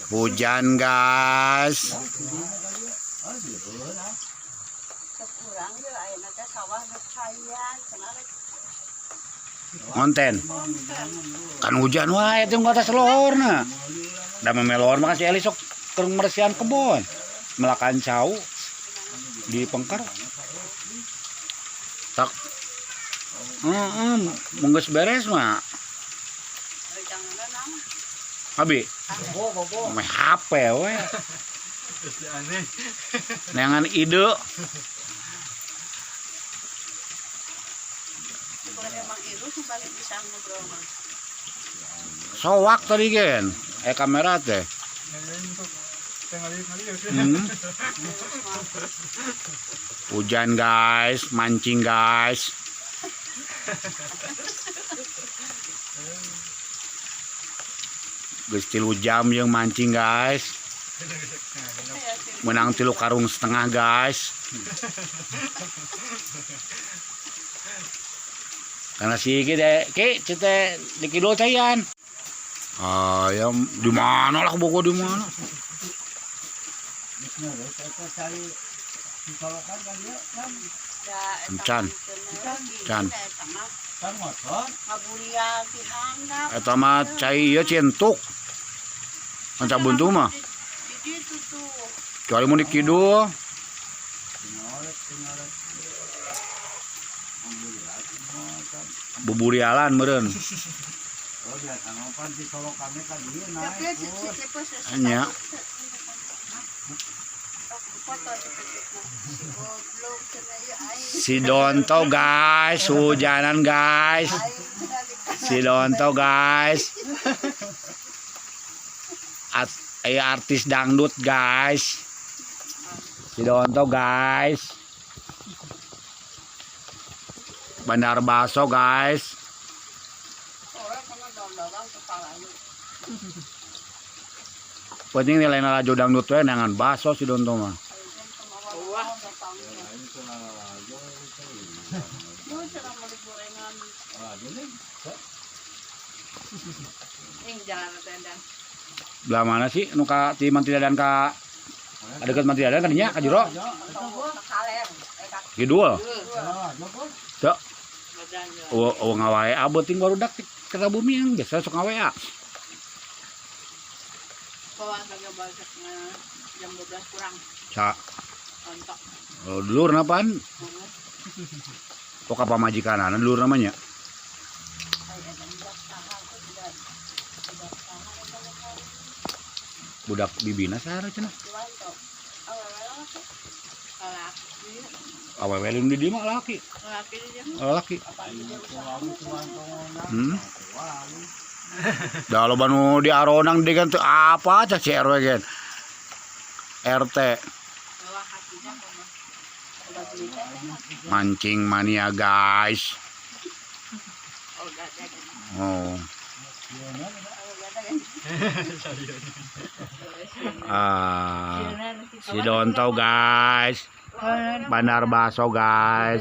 Hujan guys. Konten kan hujan wae itu nggak ada selorna. Da memelor mah si Eli sok keur meresihan kebon. Melakan cau di pengker. Tak. Munggus beres mah. Abi. Meh HP we. Neangan ide. Sowak tadi gen, kamera teh. Hujan guys, mancing guys. Geus 3 jam yang mancing guys. Menang 3 karung setengah guys. Karena si Ki cete di kilo cayan. Ayam di mana lah boko di mana? Can. Eta mah cai ieu centuk. Manca buntu mah. Kecuali mun di kidul. Buburialan meureun. Nya. Si Donto guys, hujanan guys. Si Donto guys. Artis dangdut guys. Si Donto guys. Bandar Baso guys. Penting nilai laju dangdut we nangan baso si Donto mah. Belah mana sih nu ka ti Mantri Dadan ka dekat Mantri Dadan kan nya ka jero? Kidul. Cok. Ngawae abot ting barudak di Kertabumi yang biasa sok ngawe ya. Jam 12 kurang. Sa. Dulur napaan? Kok apa majikanan dulur namanya? Budak bibina sahara cenah. Awewe di dieu mah laki. Laki. Da loba nu di Aronang degan teu apa cah si RW gen. RT. Mancing mania guys. Oh. Si Donto guys. Bandar Baso guys.